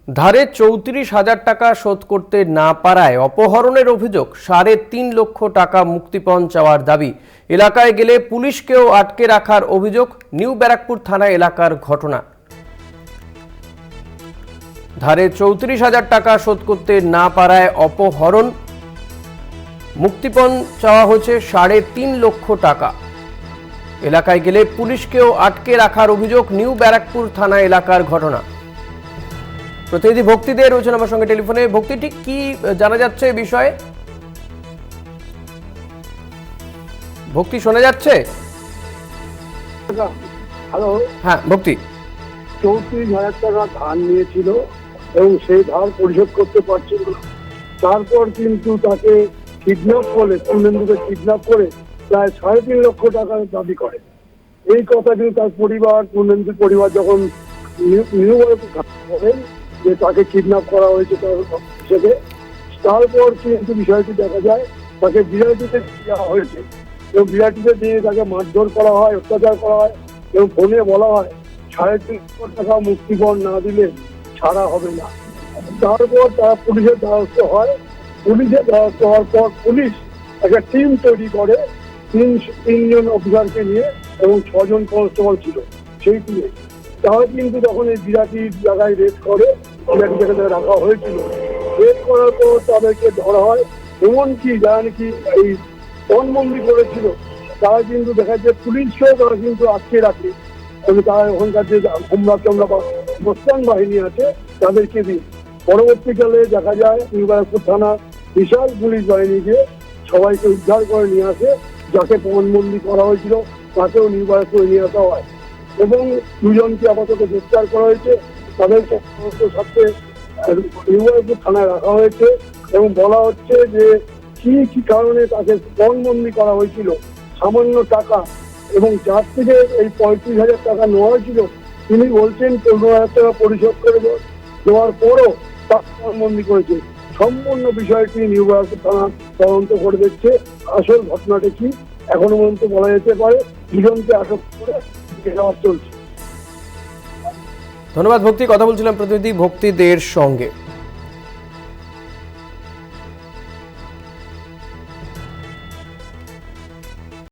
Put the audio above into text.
ধারে ৩৪,০০০ টাকা শোধ করতে না পারায় অপহরণের অভিযোগ, ৩.৫ লক্ষ টাকা মুক্তিপণ চাওয়ার দাবি। এলাকায় গেলে পুলিশকেও আটকে রাখার অভিযোগ। নিউ ব্যারাকপুর থানা এলাকার ঘটনা। ধারে ৩৪,০০০ টাকা শোধ করতে না পারায় অপহরণ, মুক্তিপণ চাওয়া হয়েছে ৩.৫ লক্ষ টাকা। এলাকায় গেলে পুলিশকেও আটকে রাখার অভিযোগ। নিউ ব্যারাকপুর থানা এলাকার ঘটনা। প্রতিনিধি ভক্তি দে রয়েছেন আমার সঙ্গে টেলিফোনে। ভক্তি, ঠিক কি জানা যাচ্ছে এই বিষয়ে? ভক্তি, শোনা যাচ্ছে? হ্যালো, হ্যাঁ ভক্তি। ৩৪,০০০ টাকা ধার নিয়েছিল এবং সেই ধার পরিশোধ করতে পারছিল না। তারপর কিন্তু তাকে কিডন্যাপ করে, পূর্ণেন্দুকে কিডন্যাপ করে প্রায় ৩.৫ লক্ষ টাকার দাবি করে। এই কথা কিন্তু তার পরিবার, পূর্ণেন্দুর পরিবার যখন নিউ বলেন যে তাকে কিডন্যাপ করা হয়েছে তার হিসেবে, তারপর কিন্তু বিষয়টি দেখা যায় তাকে বিরাটিতে দেওয়া হয়েছে এবং বিরাটিতে দিয়ে তাকে মারধর করা হয়, অত্যাচার করা হয় এবং ফোনে বলা হয় ৩.৫ লক্ষ টাকা মুক্তিপণ না দিলে ছাড়া হবে না। তারপর তারা পুলিশের দ্বারস্থ হয়। পুলিশের দ্বারস্থ হওয়ার পর পুলিশ একটা টিম তৈরি করে, তিনজন অফিসারকে নিয়ে এবং ৬ জন কনস্টেবল ছিল সেই টিমে। তারা কিন্তু তখন এই বিরাটির জায়গায় রেড করে, বিরাটি যেখানে রাখা হয়েছিল, রেড করার পর তাদেরকে ধরা হয়। এমনকি যারা নাকি এই পণবন্দি করেছিল তারা কিন্তু দেখা যায় পুলিশকেও তারা কিন্তু আটকে রাখে এবং তারা ওখানকার যে হোমরা চমরা বা মোস্তান বাহিনী আছে তাদেরকে দিয়ে। পরবর্তীকালে দেখা যায় নিউ ব্যারাকপুর থানা বিশাল পুলিশ বাহিনীকে সবাইকে উদ্ধার করে নিয়ে আসে। যাকে পণবন্দি করা হয়েছিল তাকেও নিউ ব্যারাকপুরে নিয়ে আসা হয় এবং দুজনকে আপাতত গ্রেফতার করা হয়েছে। তাদেরকে সাথে নিউ ব্যারাকপুর থানায় রাখা হয়েছে এবং বলা হচ্ছে যে কি কি কারণে তাকে পণবন্দি করা হয়েছিল সামান্য টাকা, এবং যার থেকে এই ৩৫,০০০ টাকা নেওয়া হয়েছিল তিনি বলছেন ১৫,০০০ টাকা পরিশোধ করে দেওয়ার পরও তার পণবন্দি করেছে। সম্পূর্ণ বিষয়টি নিউ ব্যারাকপুর থানা তদন্ত করে দেখছে। আসল ঘটনাটা কি এখনো পর্যন্ত বলা যেতে পারে দুজনকে আটক করে জিজ্ঞাসাবাদ চলছে। ধন্যবাদ ভক্তি। কথা বলছিলাম প্রতিনিধি ভক্তি দের সঙ্গে।